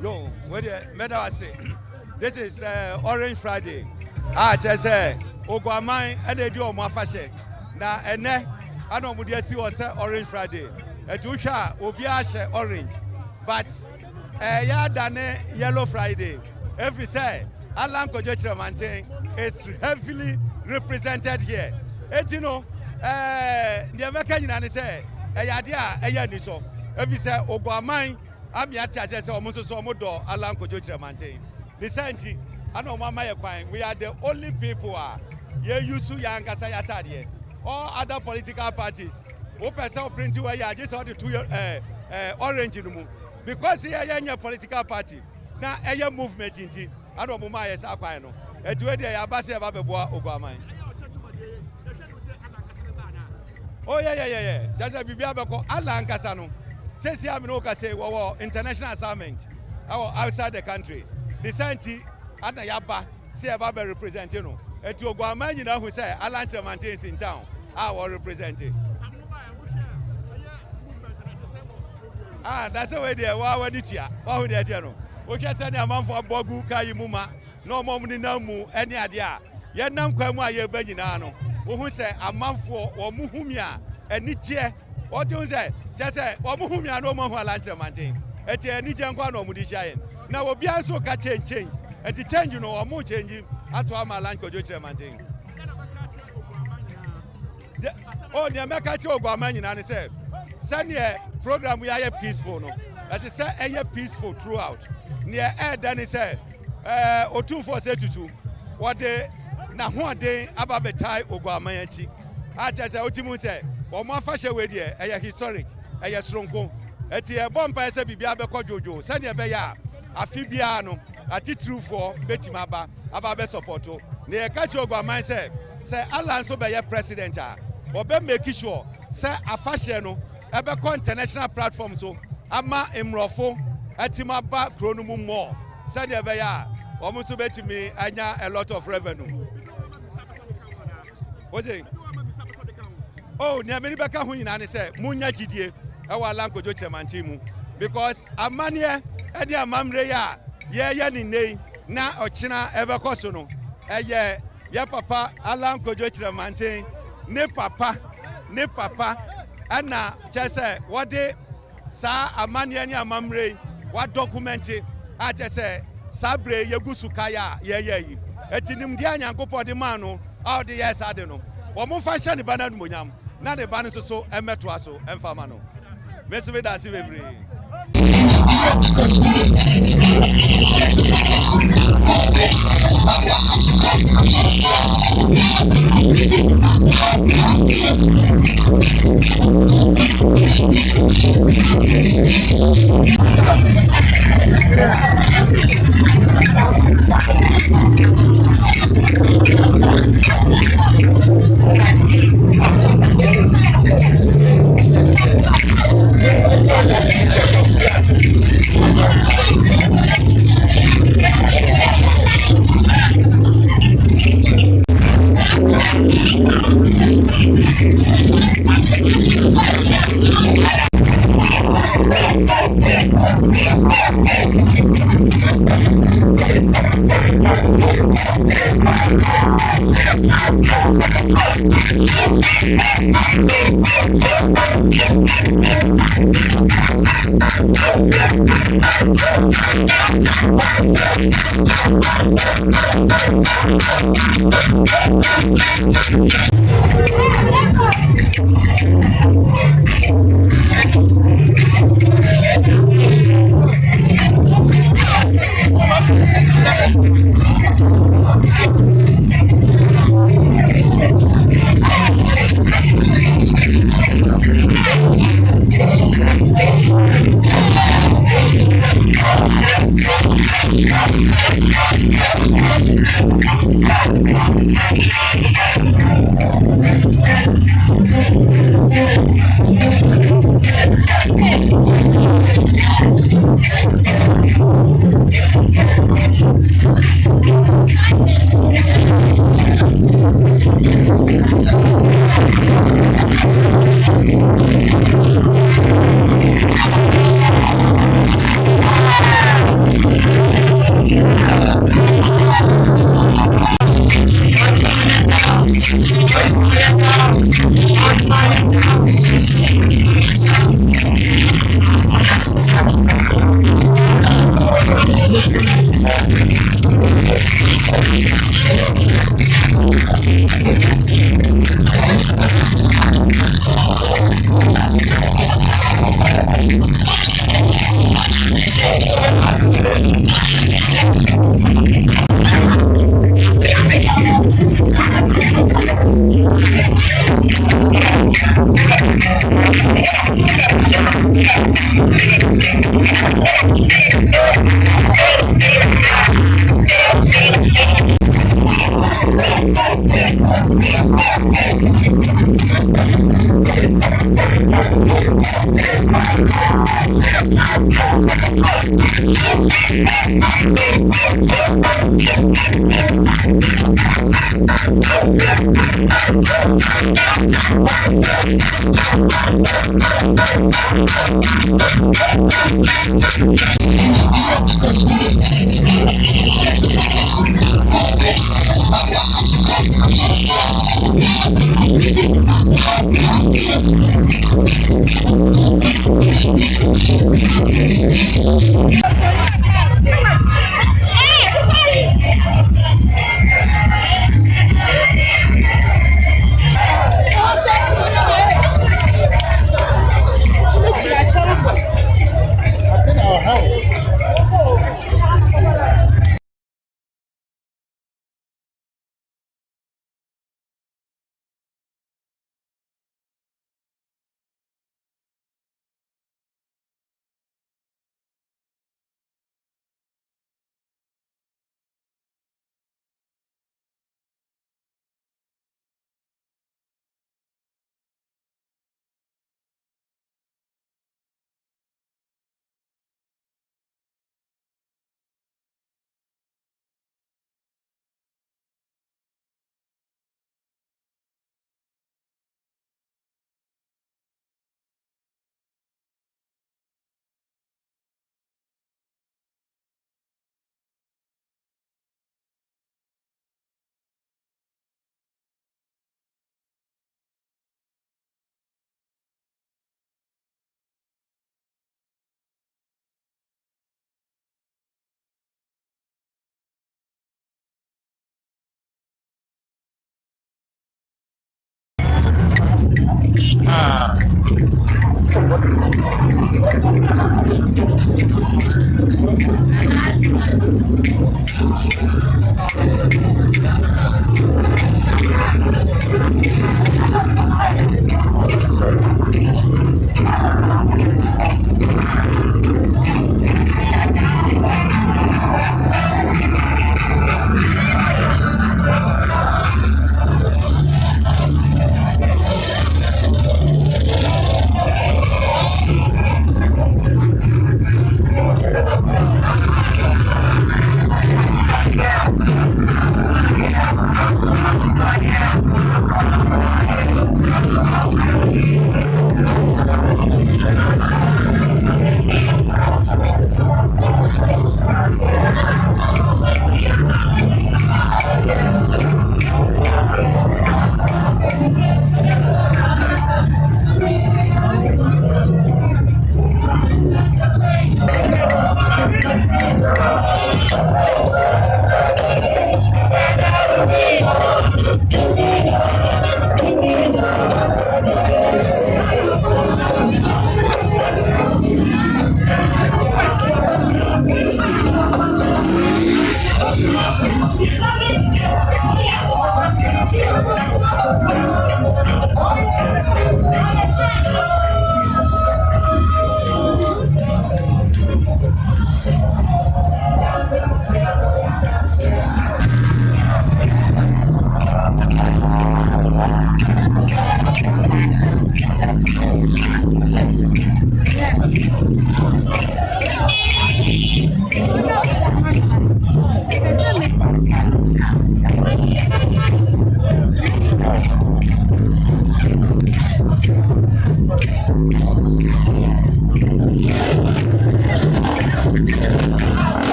No, where the say this is Orange Friday. Just say Oguaa mine and they do on my fashion. Now and then I don't would see was Orange Friday. A Tusha will be orange, but yeah, done Yellow Friday. Every say Alan Kojochira Mantain is heavily represented here. And you know, the American say a so every say Oguaa mine. I'm here to say almost so much door Alan Kojochira Mantain. The science, I know Mama Yakwine, we are the only people here used to young Kasayatadi. All other political parties, Hopeson Adorye just saw the 2 orange in the moon. Because here is a political party. Now a movement in tea. I don't know my Sapino. A 2 day Abasi Ababua Oguaa. Oh yeah. That's a Bibiabako Alan Kasano. Says you have no international assignment outside the country. The Santi and the Yaba say about representing. And to Oguaa, you know who say Alan maintains in town. Our representing. That's the way they are. What did you? What would they tell? We can send a man for Bogu Kayimuma. No more money, no more any idea. Yet, none Kwama Benino. Who say a man for or Muhumia and Nietzsche. What you say? Just say, Muhumia no more Alan maintain. At any Janguano Mudishayan. Now, we'll be also change. And to change, you know, or more changing. That's why my land could do maintain. Oh, the American Oguaa and say, send a program we are peaceful. No, as I say, a peaceful throughout. Near air, then he said, or 2 what day now 1 day about the tie Oguaa Mayanchi. I just say, Otimu say, or more fashion way there, a historic, a strong go. At a bomb by Sabiabe Jojo, send a bear, a Fibiano, a Titru for Betty Maba, about Besopoto. Near catch Oguaa say Alan so be president. Or be making sure say a fashion ebe international platform so ama imrofo etima ba kronumu more say the be ya omuso betimi anya a lot of revenue. What's it? Oh, near many beka hu nyina ne say munya gidie e wa Alan Kojochira Mantain because amania e dia mamre ya ye ni nei na ochina ebe koso no eye ya papa Alan Kojochira Mantain ne papa ana chese wode sa amania ni amamre wa document a chese sabre yegusu kaya ye yi etinim dia nyankopɔ de ma no all the years ade no wo mo fa hye ne bana no monyam na de bana so emeto aso emfa ma no mesi be da si bebre.